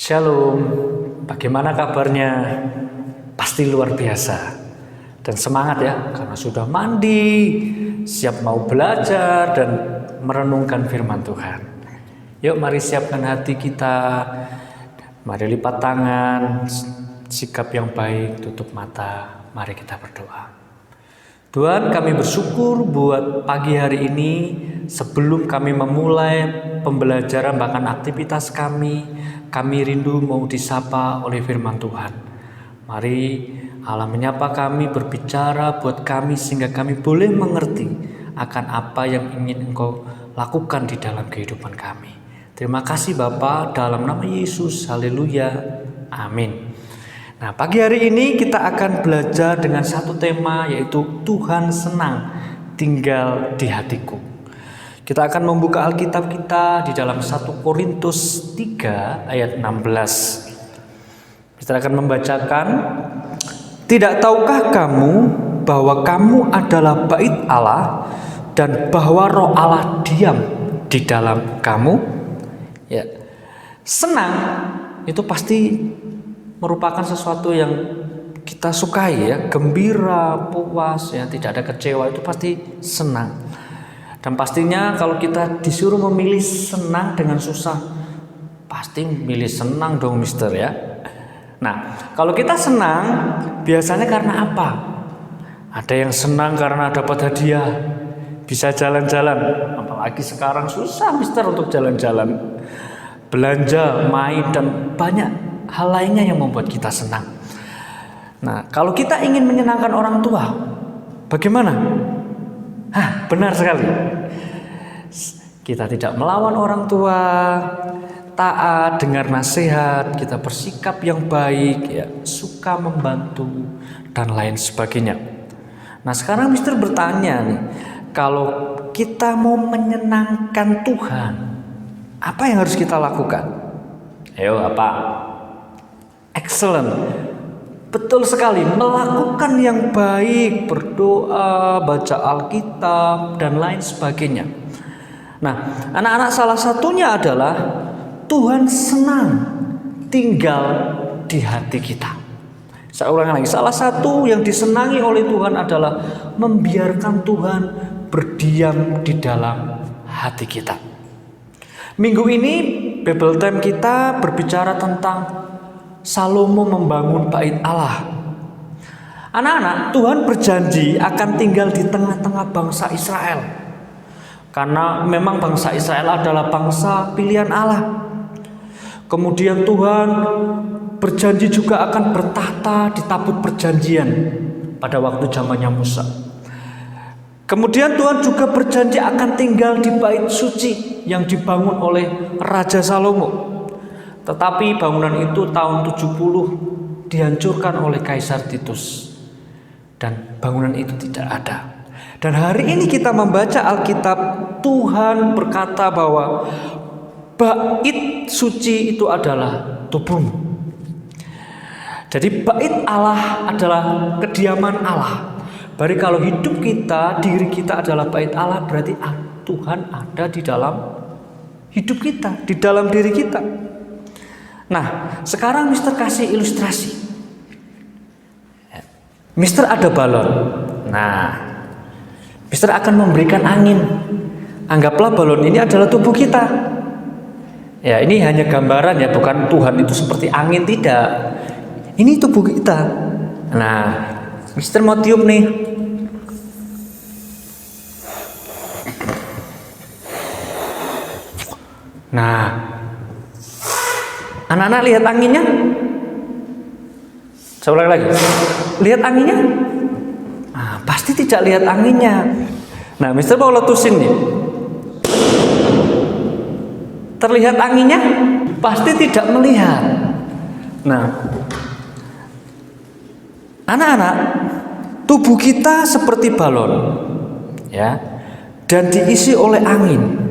Shalom, bagaimana kabarnya? Pasti luar biasa. Dan semangat ya, karena sudah mandi, siap mau belajar dan merenungkan firman Tuhan. Yuk mari siapkan hati kita, mari lipat tangan, sikap yang baik, tutup mata, mari kita berdoa. Tuhan, kami bersyukur buat pagi hari ini. Sebelum kami memulai pembelajaran bahkan aktivitas kami rindu mau disapa oleh firman Tuhan. Mari Allah menyapa kami, berbicara buat kami sehingga kami boleh mengerti akan apa yang ingin Engkau lakukan di dalam kehidupan kami. Terima kasih Bapa, dalam nama Yesus, haleluya, amin. Nah, pagi hari ini kita akan belajar dengan satu tema, yaitu Tuhan senang tinggal di hatiku. Kita akan membuka Alkitab kita di dalam 1 Korintus 3 ayat 16. Kita akan membacakan, "Tidak tahukah kamu bahwa kamu adalah bait Allah dan bahwa Roh Allah diam di dalam kamu?" Ya. Senang itu pasti merupakan sesuatu yang kita sukai ya, gembira, puas ya, tidak ada kecewa, itu pasti senang. Dan pastinya kalau kita disuruh memilih senang dengan susah, pasti milih senang dong mister ya. Nah, kalau kita senang biasanya karena apa? Ada yang senang karena dapat hadiah, bisa jalan-jalan. Apalagi sekarang susah mister untuk jalan-jalan, belanja, main, dan banyak hal lainnya yang membuat kita senang. Nah, kalau kita ingin menyenangkan orang tua, bagaimana? Benar sekali. Kita tidak melawan orang tua, taat, dengar nasihat, kita bersikap yang baik, ya, suka membantu, dan lain sebagainya. Nah, sekarang Mister bertanya nih, kalau kita mau menyenangkan Tuhan, apa yang harus kita lakukan? Ayo, apa? Excellent. Betul sekali, melakukan yang baik, berdoa, baca Alkitab, dan lain sebagainya. Nah, anak-anak, salah satunya adalah Tuhan senang tinggal di hati kita. Saya ulangi lagi, salah satu yang disenangi oleh Tuhan adalah membiarkan Tuhan berdiam di dalam hati kita. Minggu ini Bible Time kita berbicara tentang Salomo membangun bait Allah. Anak-anak, Tuhan berjanji akan tinggal di tengah-tengah bangsa Israel. Karena memang bangsa Israel adalah bangsa pilihan Allah. Kemudian Tuhan berjanji juga akan bertahta di tabut perjanjian pada waktu zamannya Musa. Kemudian Tuhan juga berjanji akan tinggal di bait suci yang dibangun oleh Raja Salomo. Tetapi bangunan itu tahun 70 dihancurkan oleh Kaisar Titus. Dan bangunan itu tidak ada. Dan hari ini kita membaca Alkitab, Tuhan berkata bahwa bait suci itu adalah tubuhmu. Jadi bait Allah adalah kediaman Allah. Berarti kalau hidup kita, diri kita adalah bait Allah, berarti Tuhan ada di dalam hidup kita, di dalam diri kita. Nah, sekarang Mister kasih ilustrasi. Mister ada balon. Nah, Mister akan memberikan angin. Anggaplah balon ini adalah tubuh kita. Ya, ini hanya gambaran ya, bukan Tuhan itu seperti angin, tidak. Ini tubuh kita. Nah, Mister mau tiup nih. Nah, anak-anak lihat anginnya? Saya ulang lagi. Lihat anginnya? Nah, pasti tidak lihat anginnya. Nah, Mister mau letusin nih. Terlihat anginnya? Pasti tidak melihat. Nah, anak-anak, tubuh kita seperti balon, ya, dan diisi oleh angin.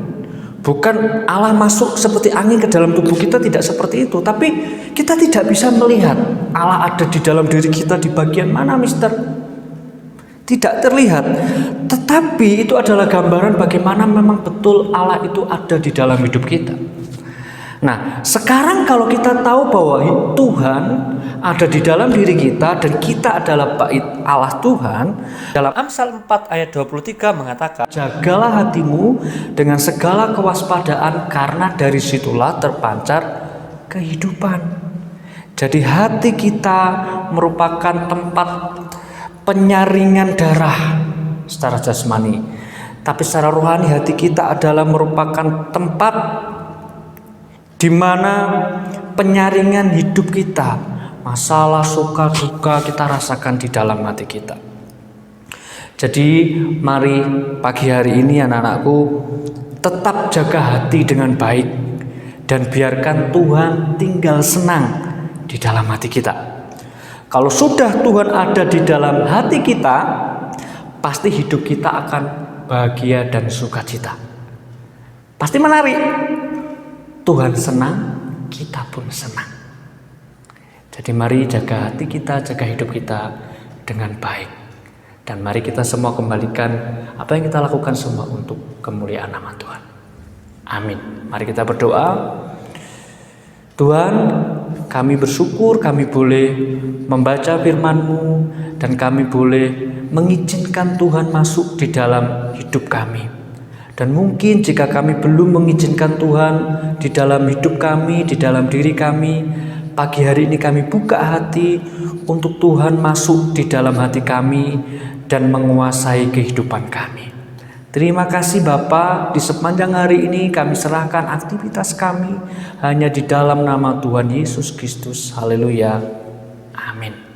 Bukan Allah masuk seperti angin ke dalam tubuh kita, tidak seperti itu. Tapi kita tidak bisa melihat Allah ada di dalam diri kita di bagian mana, Mister? Tidak terlihat. Tetapi itu adalah gambaran bagaimana memang betul Allah itu ada di dalam hidup kita. Nah, sekarang kalau kita tahu bahwa Tuhan ada di dalam diri kita dan kita adalah bait Allah Tuhan, dalam Amsal 4 ayat 23 mengatakan, jagalah hatimu dengan segala kewaspadaan karena dari situlah terpancar kehidupan. Jadi hati kita merupakan tempat penyaringan darah secara jasmani, tapi secara rohani hati kita adalah merupakan tempat di mana penyaringan hidup kita, masalah, suka, duka kita rasakan di dalam hati kita. Jadi mari pagi hari ini anak-anakku tetap jaga hati dengan baik dan biarkan Tuhan tinggal senang di dalam hati kita. Kalau sudah Tuhan ada di dalam hati kita, pasti hidup kita akan bahagia dan sukacita. Pasti menarik. Tuhan senang, kita pun senang. Jadi mari jaga hati kita, jaga hidup kita dengan baik. Dan mari kita semua kembalikan apa yang kita lakukan semua untuk kemuliaan nama Tuhan. Amin. Mari kita berdoa. Tuhan, kami bersyukur kami boleh membaca firman-Mu dan kami boleh mengizinkan Tuhan masuk di dalam hidup kami. Dan mungkin jika kami belum mengizinkan Tuhan di dalam hidup kami, di dalam diri kami, pagi hari ini kami buka hati untuk Tuhan masuk di dalam hati kami dan menguasai kehidupan kami. Terima kasih Bapa, di sepanjang hari ini kami serahkan aktivitas kami hanya di dalam nama Tuhan Yesus Kristus. Haleluya. Amin.